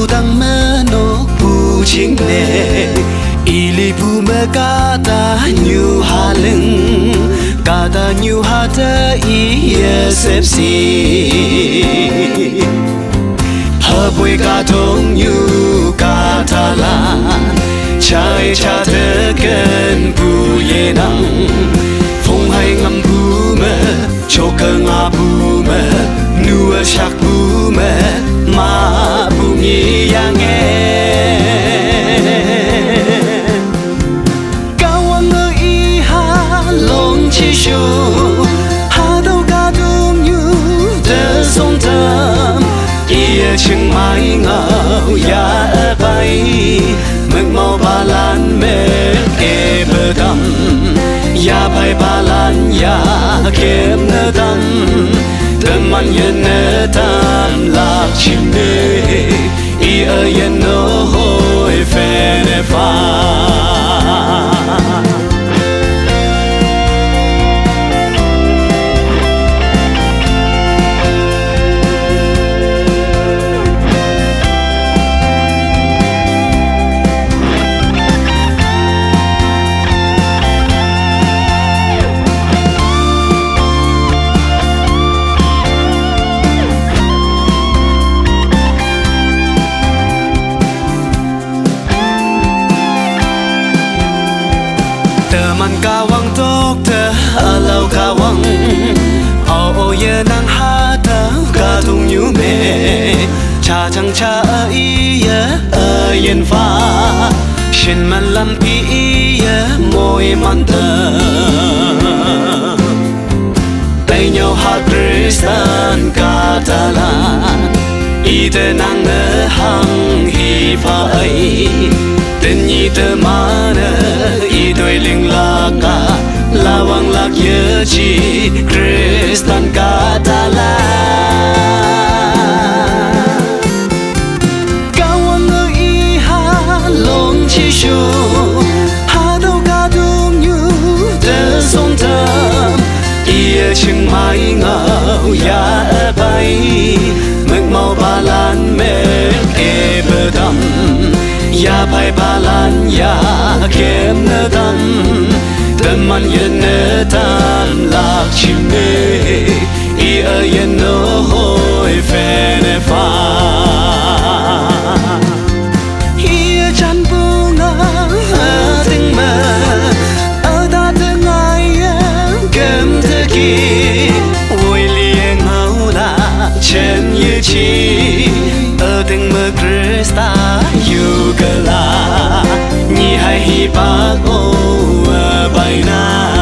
tang mơ no pu chính nè ili pu mơ ca ta nhu ha lưng ca ta nhu ha ta i sep si hơ bùi ca thong nhu ca ta la chai cha thơ ken pu ye nang phong hay ngâm pu mơ cho cơ ngà pu mơ nua sắc pu mơ ma pu nghi ya nghe cao ang ngơ y ha long chi shu ha đâu ca dung như tơ sông thơm kia chừng mãi ngào ya bay mực màu ba lan mê kê bờ đầm ya bay ba lan ya kê nơ đầm tâm man yên nơ tam lạc chim nê y ơ yên nô hồi phê nê pha man kawang tok te alau kawang o ye nang ha ta ka tung nyu me cha chang cha i ye yen fa shin man lam pi ye moi man ta tay nhau ha kristan ka ta la i te nang ne hang hi fa ai tên nhi tơ ma nơ i đôi linh la ca la wang lạc nhớ chi Kristan ca ta la cao wang ngơ i ha long chi shu ha đâu ca dung như tơ sông thơm ia chừng mãi ngào ya bay mực màu ba lan mê kê bờ đầm ya bay ba lan ya kem nơ đầm tâm man yên nơ tam lạc chim nê i ơ yên nô hồi phê nê pha hi chan bu nga tình mơ ở ta thương ai kem thơ kỳ ôi liền ngâu là trên như chi ở tình mơ Krista yêu cơ la nhi hay hi bác ô bay na